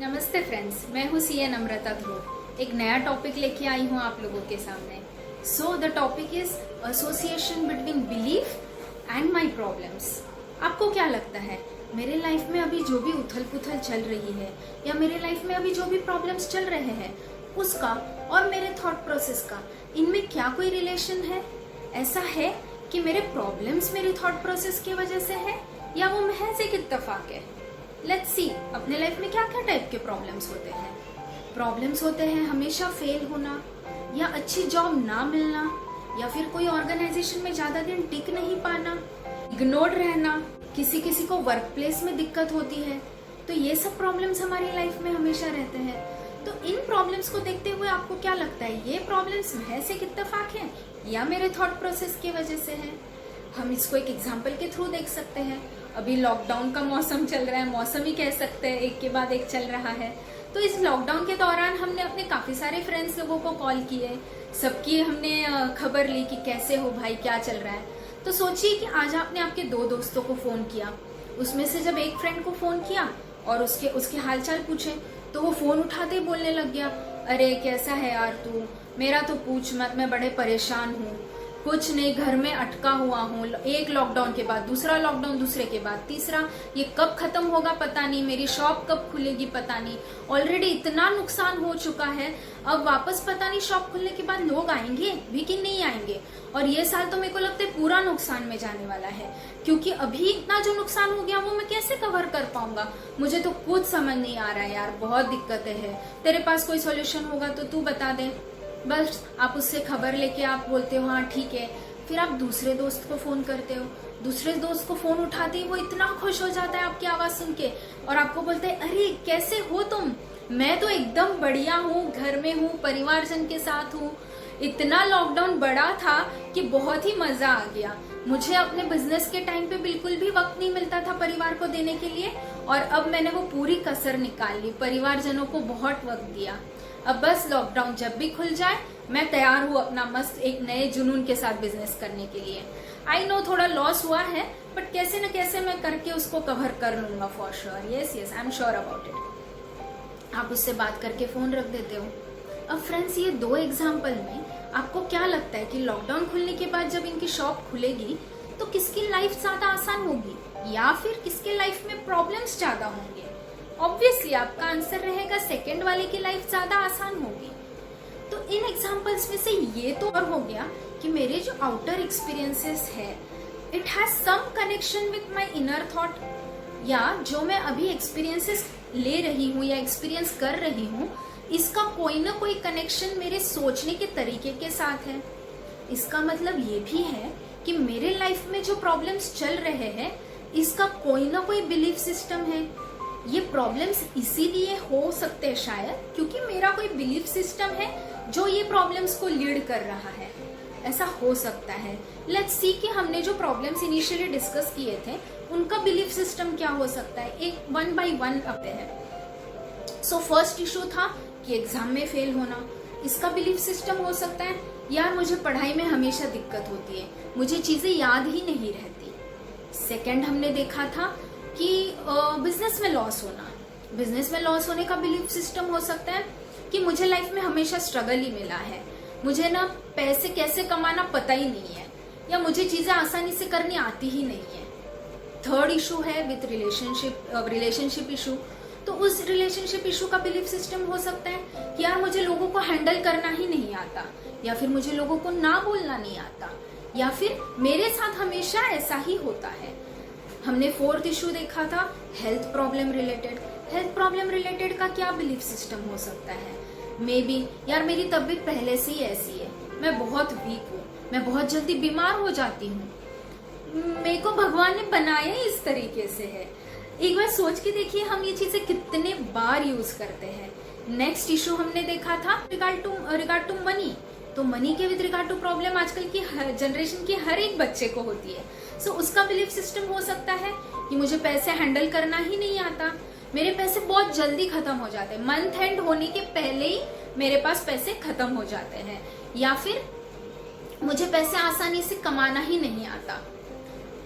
नमस्ते फ्रेंड्स, मैं हूँ सीए नम्रता ध्रुव। एक नया टॉपिक लेके आई हूँ आप लोगों के सामने। So the topic is association between belief and my problems. आपको क्या लगता है, मेरे लाइफ में अभी जो भी उथल पुथल चल रही है या मेरे लाइफ में अभी जो भी प्रॉब्लम्स चल रहे हैं उसका और मेरे थॉट प्रोसेस का, इनमें क्या कोई रिलेशन है? ऐसा है कि मेरे प्रॉब्लम्स मेरी थॉट प्रोसेस की वजह से है या वो महज एक इत्तेफाक है? लेट्स सी, अपने लाइफ में क्या क्या टाइप के प्रॉब्लम्स होते हैं। प्रॉब्लम्स होते हैं हमेशा फेल होना या अच्छी जॉब ना मिलना या फिर कोई ऑर्गेनाइजेशन में ज्यादा दिन टिक नहीं पाना, इग्नोर्ड रहना, किसी किसी को वर्क प्लेस में दिक्कत होती है। तो ये सब प्रॉब्लम्स हमारी लाइफ में हमेशा रहते हैं। तो इन प्रॉब्लम्स को देखते हुए आपको क्या लगता है, ये प्रॉब्लम्स महज एक इत्तेफाक है या मेरे थॉट प्रोसेस की वजह से है? हम इसको एक एग्जाम्पल के थ्रू देख सकते हैं। अभी लॉकडाउन का मौसम चल रहा है, मौसम ही कह सकते हैं, एक के बाद एक चल रहा है। तो इस लॉकडाउन के दौरान हमने अपने काफी सारे फ्रेंड्स लोगों को कॉल किए, सबकी हमने खबर ली कि कैसे हो भाई, क्या चल रहा है। तो सोचिए कि आज आपने आपके 2 दोस्तों को फोन किया, उसमें से जब एक फ्रेंड को फोन किया और उसके हालचाल पूछे तो वो फोन उठाते ही बोलने लग गया, अरे कैसा है यार तू, मेरा तो पूछ मत, मैं बड़े परेशान हूँ, कुछ नहीं, घर में अटका हुआ हूँ, एक लॉकडाउन के बाद दूसरा लॉकडाउन, दूसरे के बाद तीसरा, ये कब खत्म होगा पता नहीं, मेरी शॉप कब खुलेगी पता नहीं, ऑलरेडी इतना नुकसान हो चुका है, अब वापस पता नहीं शॉप खुलने के बाद लोग आएंगे भी कि नहीं आएंगे। और ये साल तो मेरे को लगता है पूरा नुकसान में जाने वाला है, क्योंकि अभी इतना जो नुकसान हो गया वो मैं कैसे कवर कर पाऊंगा, मुझे तो कुछ समझ नहीं आ रहा है यार, बहुत दिक्कतें है। तेरे पास कोई सोल्यूशन होगा तो तू बता दे। बस आप उससे खबर लेके आप बोलते हो हाँ ठीक है, फिर आप दूसरे दोस्त को फोन करते हो, दूसरे दोस्त को फोन उठाते ही वो इतना खुश हो जाता है आपकी आवाज सुन के और आपको बोलते है, अरे कैसे हो तुम, मैं तो एकदम बढ़िया हूँ, घर में हूँ, परिवारजन के साथ हूँ, इतना लॉकडाउन बड़ा था कि बहुत ही मजा आ गया, मुझे अपने बिजनेस के टाइम पे बिल्कुल भी वक्त नहीं मिलता था परिवार को देने के लिए, और अब मैंने वो पूरी कसर निकाल ली, परिवारजनों को बहुत वक्त दिया। अब बस लॉकडाउन जब भी खुल जाए मैं तैयार हूँ अपना मस्त एक नए जुनून के साथ बिजनेस करने के लिए। आई नो थोड़ा लॉस हुआ है, बट कैसे न कैसे मैं करके उसको कवर कर लूंगा for sure. Yes yes, I am sure about it. आप उससे बात करके फोन रख देते हो। अब फ्रेंड्स, ये 2 एग्जाम्पल में आपको क्या लगता है कि लॉकडाउन खुलने के बाद जब इनकी शॉप खुलेगी तो किसकी लाइफ ज्यादा आसान होगी या फिर किसके लाइफ में प्रॉब्लम्स ज्यादा होंगे? ऑब्वियसली आपका आंसर रहेगा सेकंड वाले की लाइफ ज्यादा आसान होगी। तो इन एग्जांपल्स में से ये तो और हो गया कि मेरे जो आउटर एक्सपीरियंसेस है, it has some connection with my inner thought, या जो मैं अभी एक्सपीरियंसेस ले रही हूँ या एक्सपीरियंस कर रही हूँ, इसका कोई ना कोई कनेक्शन मेरे सोचने के तरीके के साथ है। इसका मतलब ये भी है कि मेरे लाइफ में जो प्रॉब्लम्स चल रहे हैं, इसका कोई ना कोई बिलीफ सिस्टम है। ये प्रॉब्लम्स इसीलिए हो सकते हैं शायद क्योंकि मेरा कोई बिलीफ सिस्टम है जो ये प्रॉब्लम्स को लीड कर रहा है। ऐसा हो सकता है। लेट्स सी कि हमने जो प्रॉब्लम्स इनिशियली डिस्कस किए थे उनका बिलीफ सिस्टम क्या हो सकता है, एक 1 by 1 अपने हैं। सो फर्स्ट इशू था कि एग्जाम में फेल होना, इसका बिलीफ सिस्टम हो सकता है, यार मुझे पढ़ाई में हमेशा दिक्कत होती है, मुझे चीजें याद ही नहीं रहती। सेकेंड हमने देखा था कि बिजनेस में लॉस होना, बिजनेस में लॉस होने का बिलीफ सिस्टम हो सकता है कि मुझे लाइफ में हमेशा स्ट्रगल ही मिला है, मुझे ना पैसे कैसे कमाना पता ही नहीं है, या मुझे चीजें आसानी से करनी आती ही नहीं है। थर्ड इशू है विथ रिलेशनशिप इशू। तो उस रिलेशनशिप इशू का बिलीफ सिस्टम हो सकता है कि यार मुझे लोगों को हैंडल करना ही नहीं आता, या फिर मुझे लोगों को ना बोलना नहीं आता, या फिर मेरे साथ हमेशा ऐसा ही होता है। हमने फोर्थ इशू देखा था health problem related. Health problem related का क्या बिलीफ सिस्टम हो सकता है? मे बी यार मेरी तबीयत पहले से ही ऐसी है, मैं बहुत वीक हूँ, मैं बहुत जल्दी बीमार हो जाती हूँ, मेरे को भगवान ने बनाया ही इस तरीके से है। एक बार सोच के देखिए हम ये चीजें कितने बार यूज करते हैं। नेक्स्ट इशू हमने देखा था रिगार्ड टू मनी। तो मनी के विद रिगार्ड टू प्रॉब्लम आजकल की जनरेशन के हर एक बच्चे को होती है। सो उसका बिलीफ सिस्टम हो सकता है कि मुझे पैसे हैंडल करना ही नहीं आता, मेरे पैसे बहुत जल्दी खत्म हो जाते हैं, मंथ एंड होने के पहले ही मेरे पास पैसे खत्म हो जाते हैं, या फिर मुझे पैसे आसानी से कमाना ही नहीं आता।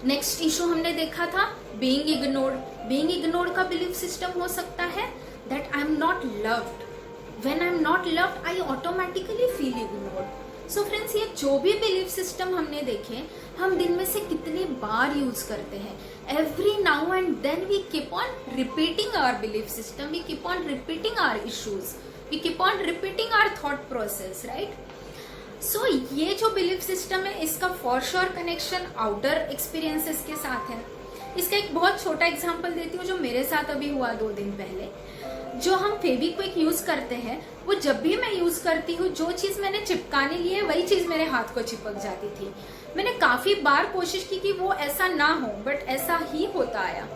नेक्स्ट इशू हमने देखा था बीइंग इग्नोर्ड। बीइंग इग्नोर्ड का बिलीफ सिस्टम हो सकता है that I'm not loved. When I'm not loved, I automatically feel ignored. So friends, ये जो भी बिलीफ सिस्टम हमने देखे, हम दिन में से कितने बार यूज करते हैं. Every now and then we keep on repeating our belief system, we keep on repeating our issues, we keep on repeating our thought process, right? So ये जो बिलीफ सिस्टम है, इसका for sure connection outer experiences के साथ है. इसका एक बहुत छोटा एग्जांपल देती हूँ जो मेरे साथ अभी हुआ 2 दिन पहले. जो हम फेविक्विक यूज करते हैं, वो जब भी मैं यूज करती हूँ, जो चीज मैंने चिपकाने लिए वही चीज मेरे हाथ को चिपक जाती थी. मैंने काफी बार कोशिश की कि वो ऐसा ना हो, बट ऐसा ही होता आया.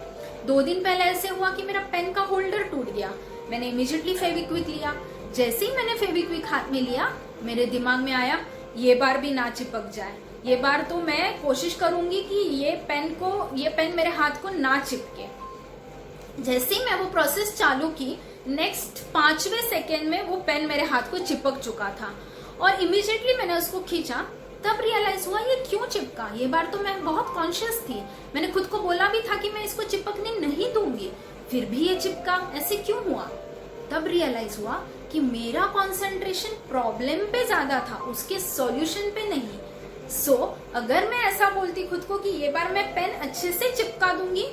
2 दिन पहले ऐसे हुआ कि मेरा पेन का होल्डर टूट गया. मैंने इमीडिएटली फेविक्विक लिया. जैसे ही मैंने फेविक्विक हाथ में लिया, मेरे दिमाग में आया ये बार भी ना चिपक जाए, ये बार तो मैं कोशिश करूंगी कि ये पेन मेरे हाथ को ना चिपके. जैसे ही मैं वो प्रोसेस चालू की, नेक्स्ट 5वें सेकेंड में वो पेन मेरे हाथ को चिपक चुका था और इमीडिएटली मैंने उसको खींचा. तब रियलाइज हुआ ये क्यों चिपका. ये बार तो मैं बहुत कॉन्शियस थी, मैंने खुद को बोला भी था कि मैं इसको चिपकने नहीं दूंगी, फिर भी ये चिपका. ऐसे क्यों हुआ. तब रियलाइज हुआ कि मेरा कंसंट्रेशन प्रॉब्लम पे ज्यादा था, उसके सॉल्यूशन पे नहीं. अगर मैं ऐसा बोलती खुद को कि ये बार मैं पेन अच्छे से चिपका दूंगी,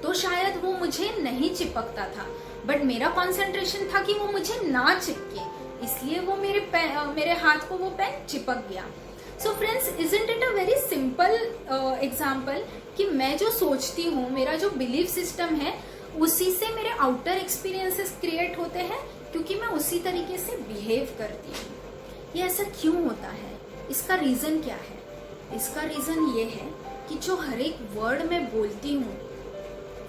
तो शायद वो मुझे नहीं चिपकता था. बट मेरा कंसंट्रेशन था कि वो मुझे ना चिपके, इसलिए वो मेरे हाथ को वो पेन चिपक गया. So friends, isn't it a very simple example कि मैं जो सोचती हूँ, मेरा जो बिलीफ सिस्टम है, उसी से मेरे आउटर एक्सपीरियंसेस क्रिएट होते हैं, क्योंकि मैं उसी तरीके से बिहेव करती हूँ. ये ऐसा क्यों होता है, इसका रीजन क्या है. इसका रीजन ये है कि जो हर एक वर्ड मैं बोलती हूँ,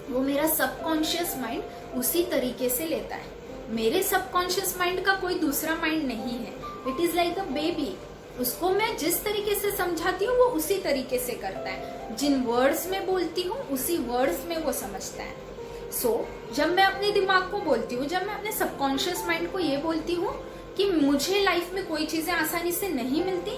वो मेरा सबकॉन्शियस माइंड उसी तरीके से लेता है. मेरे सबकॉन्शियस माइंड का कोई दूसरा माइंड नहीं है. It is like a baby. उसको मैं जिस तरीके से समझाती हूँ, वो उसी तरीके से करता है. जिन वर्ड्स में बोलती हूँ, उसी वर्ड्स में वो समझता है. जब मैं अपने दिमाग को बोलती हूँ, जब मैं अपने सबकॉन्शियस माइंड को ये बोलती हूँ कि मुझे लाइफ में कोई चीजें आसानी से नहीं मिलती,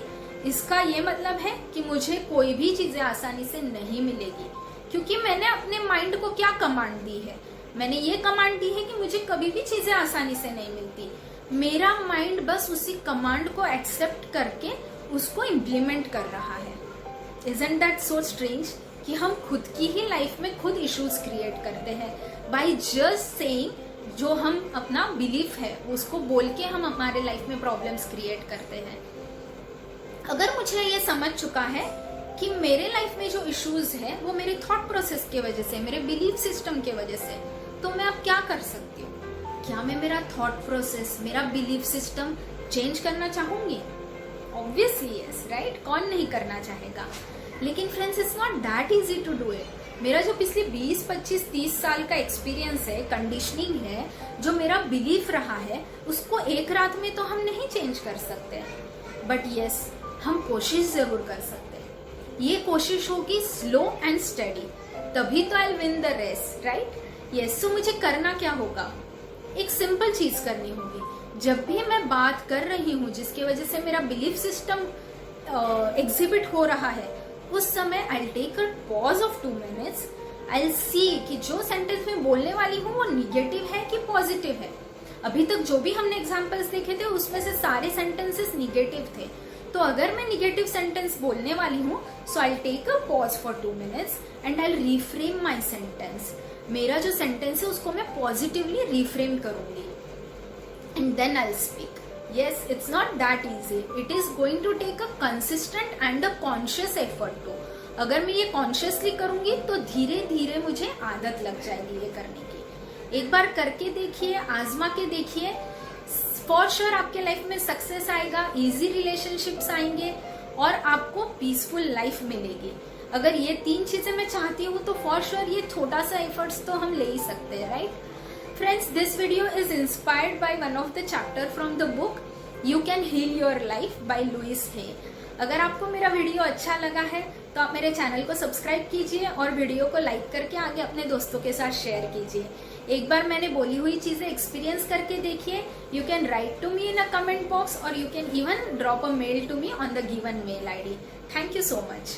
इसका ये मतलब है कि मुझे कोई भी चीजें आसानी से नहीं मिलेगी. क्योंकि मैंने अपने माइंड को क्या कमांड दी है, मैंने ये कमांड दी है कि मुझे कभी भी चीजें आसानी से नहीं मिलती. मेरा माइंड बस उसी कमांड को एक्सेप्ट करके उसको इम्प्लीमेंट कर रहा है. Isn't that so strange कि हम खुद की ही लाइफ में खुद इश्यूज क्रिएट करते हैं बाय जस्ट सेइंग. जो हम अपना बिलीफ है उसको बोल के हम हमारे लाइफ में प्रॉब्लम्स क्रिएट करते हैं. अगर मुझे ये समझ चुका है कि मेरे लाइफ में जो इश्यूज है वो मेरे थॉट प्रोसेस की वजह से, मेरे बिलीफ सिस्टम के वजह से, तो मैं अब क्या कर सकती हूँ. क्या मैं मेरा थॉट प्रोसेस, मेरा बिलीफ सिस्टम चेंज करना चाहूंगी. Obviously yes, right. कौन नहीं करना चाहेगा. लेकिन friends, it's not that easy to do it. मेरा जो पिछले 20, 25, 30 साल का एक्सपीरियंस है, कंडीशनिंग है, जो मेरा बिलीफ रहा है, उसको एक रात में तो हम नहीं चेंज कर सकते. बट यस, हम कोशिश जरूर कर सकते हैं. ये कोशिश होगी स्लो एंड स्टडी, तभी तो I win the race, right. Yes. So मुझे करना क्या होगा. एक सिंपल चीज करनी होगी. जब भी मैं बात कर रही हूँ जिसकी वजह से मेरा बिलीफ सिस्टम एग्जिबिट हो रहा है, उस समय I take a pause of 2 minutes. I see कि जो सेंटेंस मैं बोलने वाली हूँ वो निगेटिव है कि पॉजिटिव है. अभी तक जो भी हमने एग्जाम्पल्स देखे थे उसमें से सारे सेंटेंसेस निगेटिव थे. तो अगर मैं निगेटिव सेंटेंस बोलने वाली हूँ, so I take a pause for 2 minutes and I reframe my sentence. मेरा जो सेंटेंस है उसको मैं पॉजिटिवली रिफ्रेम करूंगी and then I speak. Yes, it's not that easy. It is going to take a consistent and a conscious effort too. अगर मैं ये consciously करूंगी तो धीरे धीरे मुझे आदत लग जाएगी ये करने की. एक बार करके देखिए, आजमा के देखिए, फॉर श्योर आपके लाइफ में सक्सेस आएगा, इजी रिलेशनशिप्स आएंगे और आपको पीसफुल लाइफ मिलेगी. अगर ये 3 चीजें मैं चाहती हूँ तो फॉर श्योर ये छोटा सा एफर्ट्स तो हम ले ही सकते हैं, right. Friends, this video is inspired by one of the chapter from the book You Can Heal Your Life by Louise Hay. अगर आपको मेरा वीडियो अच्छा लगा है तो आप मेरे चैनल को सब्सक्राइब कीजिए और वीडियो को लाइक करके आगे अपने दोस्तों के साथ शेयर कीजिए. एक बार मैंने बोली हुई चीजें एक्सपीरियंस करके देखिए. You can write to me in a comment box और you can even drop a mail to me on the given mail ID. Thank you so much.